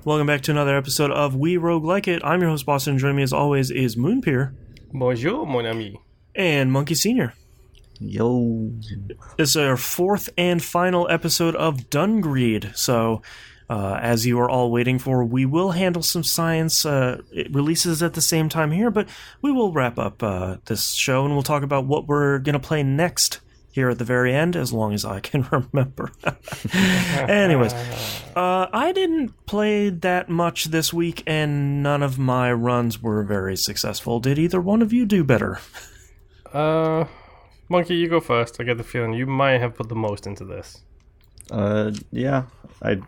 Welcome back to another episode of We Roguelike It. I'm your host, Boston, and joining me as always is Moonpeer. Bonjour, mon ami. And Monkey Sr. Yo. This is our fourth and final episode of Dungreed. So, as you are all waiting for, we will handle some science. It releases at the same time here, but we will wrap up this show and we'll talk about what we're going to play next here at the very end, as long as I can remember. Anyways, I didn't play that much this week, and none of my runs were very successful. Did either one of you do better? Monkey, you go first. I get the feeling you might have put the most into this. Yeah, I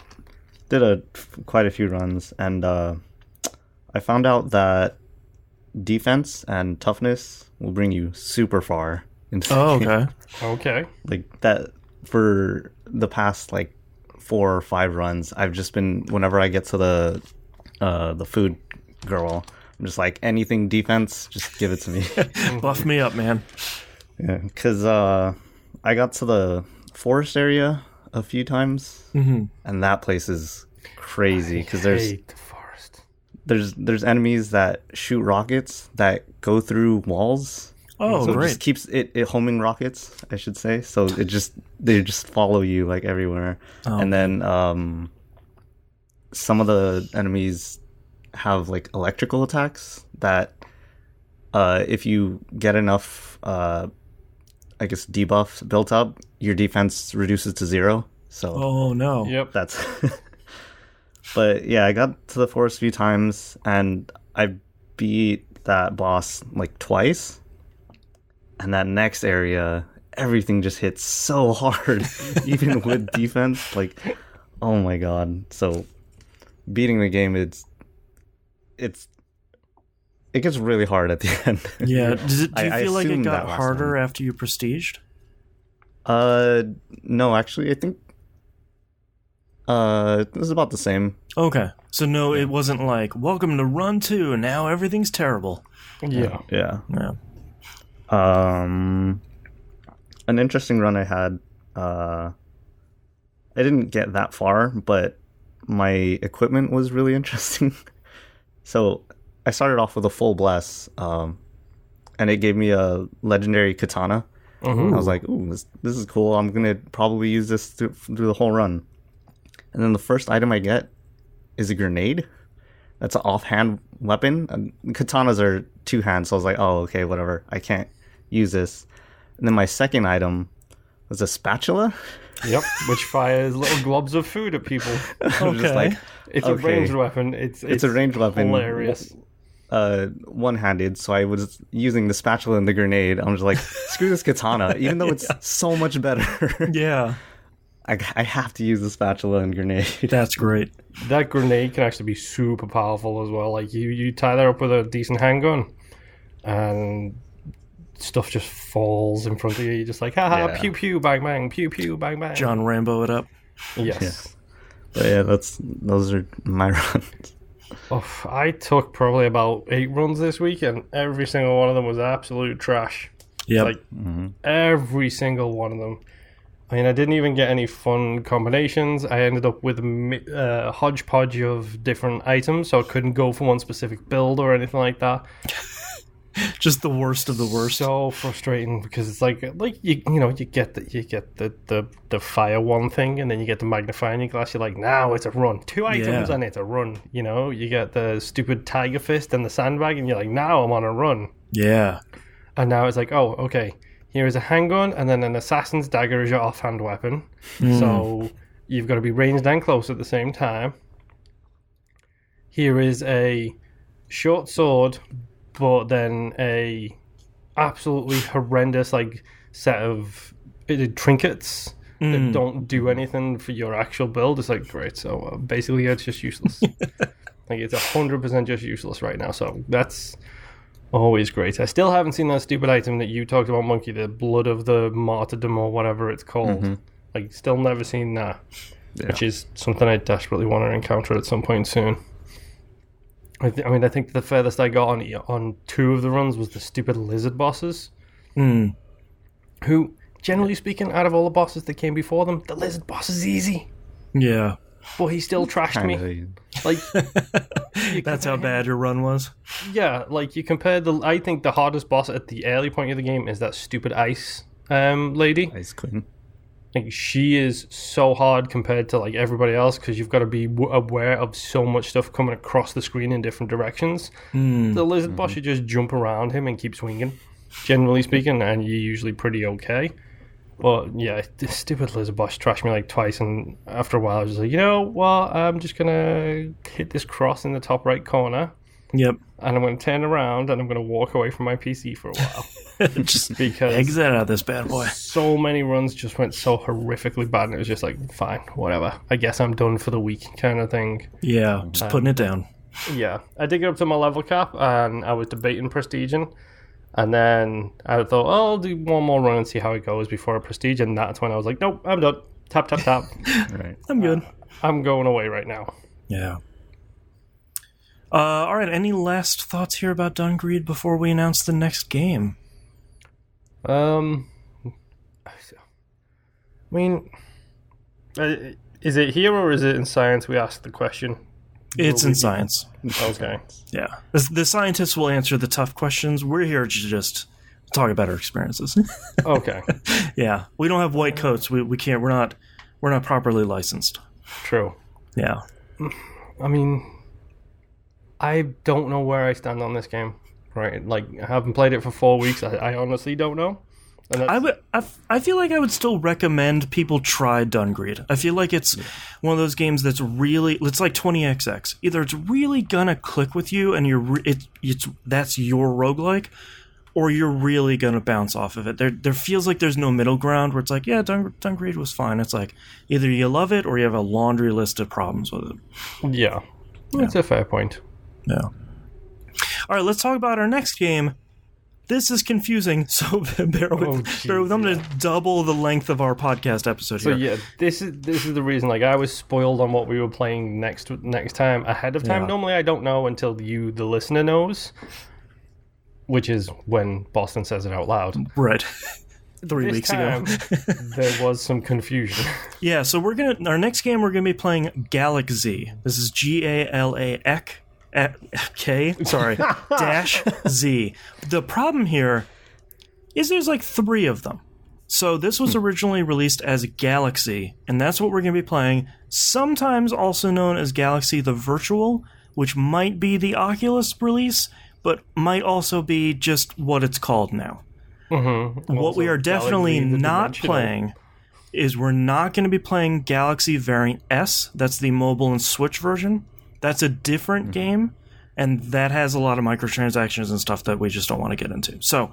did quite a few runs, and I found out that defense and toughness will bring you super far into the game. Okay. Like that for the past 4 or 5 runs, I've just been, whenever I get to the food girl, I'm just like, anything defense, just give it to me. Buff me up, man. Yeah, because I got to the forest area a few times, and that place is crazy because the forest. there's enemies that shoot rockets that go through walls. Oh, so great! It just keeps it homing rockets, I should say. So they just follow you everywhere, and then some of the enemies have electrical attacks that if you get enough debuff built up, your defense reduces to 0. So oh no, yep, that's. But yeah, I got to the forest a few times, and I beat that boss twice. And that next area, everything just hits so hard, even with defense. Oh my god! So beating the game, it gets really hard at the end. Yeah. Do you feel like it got harder after you prestiged? No, actually, I think it was about the same. Okay. So no, it wasn't like, welcome to run 2, and now everything's terrible. Yeah. Yeah. Yeah. An interesting run I had, I didn't get that far, but my equipment was really interesting. So I started off with a full bless, and it gave me a legendary katana. I was like, ooh, this is cool. I'm going to probably use this through the whole run. And then the first item I get is a grenade. That's an offhand weapon. Katanas are 2 hands, so I was like, oh, okay, whatever. I can't use this. And then my second item was a spatula. Yep, which fires little globs of food at people. Okay. It's a ranged weapon. It's a ranged weapon. Hilarious. One-handed, so I was using the spatula and the grenade. I'm just like, screw this katana, even though it's so much better. Yeah. I have to use the spatula and grenade. That's great. That grenade can actually be super powerful as well. You tie that up with a decent handgun, and stuff just falls in front of you. You're just like, haha, pew pew, bang bang, pew pew, bang bang. John Rambo it up. Yes. Yeah. But yeah, those are my runs. Oh, I took probably about 8 runs this week, and every single one of them was absolute trash. Yeah. Every single one of them. I mean, I didn't even get any fun combinations. I ended up with a hodgepodge of different items, so I couldn't go for one specific build or anything like that. Just the worst of the worst. So frustrating because it's like you get the fire one thing, and then you get the magnifying glass. You're like, now it's a run. 2 items and it's a run. You get the stupid tiger fist and the sandbag, and you're like, now I'm on a run. Yeah. And now it's like, oh, okay. Here is a handgun, and then an assassin's dagger is your offhand weapon. So you've got to be ranged and close at the same time. Here is a short sword, but then a absolutely horrendous set of trinkets that don't do anything for your actual build. It's like, great. So basically, it's just useless. It's 100% just useless right now. So that's always great. I still haven't seen that stupid item that you talked about, Monkey, the blood of the martyrdom or whatever it's called. Still never seen that, which is something I desperately want to encounter at some point soon. I think the furthest I got on 2 of the runs was the stupid lizard bosses, who, generally speaking, out of all the bosses that came before them, the lizard boss is easy. Yeah. but he still trashed me. Like, That's how bad your run was. Yeah, like you compare I think the hardest boss at the early point of the game is that stupid ice lady. Ice Queen. Like, she is so hard compared to like everybody else because you've got to be aware of so much stuff coming across the screen in different directions. The lizard boss, you just jump around him and keep swinging, generally speaking, and you're usually pretty okay. But yeah, this stupid lizard boss trashed me like twice, and after a while I was just like, you know what, I'm just gonna hit this cross in the top right corner. Yep. And I'm going to turn around and I'm going to walk away from my PC for a while. Just because exit out of this bad boy. So many runs just went so horrifically bad, and it was just like, fine, whatever. I guess I'm done for the week kind of thing. Yeah, just putting it down. Yeah. I did get up to my level cap, and I was debating prestiging. And then I thought, oh, I'll do one more run and see how it goes before I prestige. And that's when I was like, nope, I'm done. Tap, tap, tap. Right. I'm good. I'm going away right now. Yeah. All right, any last thoughts here about Dungreed before we announce the next game? I mean, is it here or is it in science? We asked the question. It's in science. Okay. Yeah. The scientists will answer the tough questions. We're here to just talk about our experiences. Okay. Yeah. We don't have white coats. We can't. We're not properly licensed. True. Yeah. I mean, I don't know where I stand on this game. Right? Like, I haven't played it for 4 weeks. I honestly don't know. And I feel like I would still recommend people try Dungreed. I feel like it's one of those games that's really, it's like 20XX. Either it's really gonna click with you and that's your roguelike, or you're really gonna bounce off of it. There feels like there's no middle ground where it's like, yeah, Dungreed was fine. It's like either you love it or you have a laundry list of problems with it. Yeah. That's a fair point. Yeah. All right, let's talk about our next game. This is confusing, so bear with. I'm going to double the length of our podcast episode here. So yeah, this is the reason. Like, I was spoiled on what we were playing next time ahead of time. Yeah. Normally, I don't know until the listener, knows, which is when Boston says it out loud. Right. 3 weeks ago. There was some confusion. Yeah, so our next game we're gonna be playing Galaxy. This is GALAK. Dash Z. The problem here is there's like 3 of them. So this was originally released as Galaxy, and that's what we're going to be playing, sometimes also known as Galaxy the Virtual, which might be the Oculus release, but might also be just what it's called now. Mm-hmm. What we are definitely not playing is we're not going to be playing Galaxy Variant S. That's the mobile and Switch version. That's a different game, and that has a lot of microtransactions and stuff that we just don't want to get into. So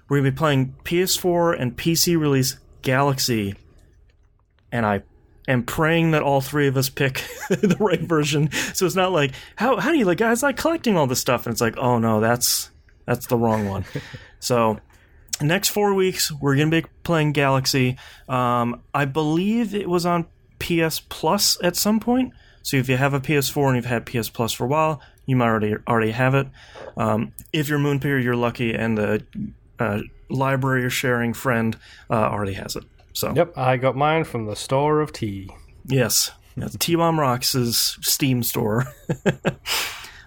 we're going to be playing PS4 and PC release Galaxy, and I am praying that all 3 of us pick the right version. So it's not like, how do you guys like collecting all this stuff? And it's like, oh no, that's the wrong one. So next 4 weeks, we're going to be playing Galaxy. I believe it was on PS Plus at some point. So if you have a PS4 and you've had PS Plus for a while, you might already have it. If you're Moonpier, you're lucky, and the library sharing friend already has it. So yep, I got mine from the Store of Tea. Yes, T-Bomb Rocks' Steam store.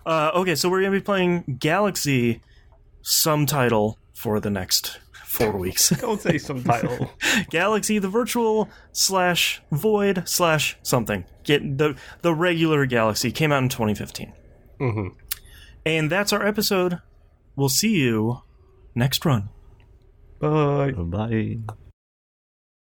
Okay, so we're going to be playing Galaxy, some title for the next 4 weeks. Don't say some title. Galaxy the Virtual / Void / something. Get the regular Galaxy came out in 2015. Mm-hmm. And that's our episode. We'll see you next run. Bye. Bye.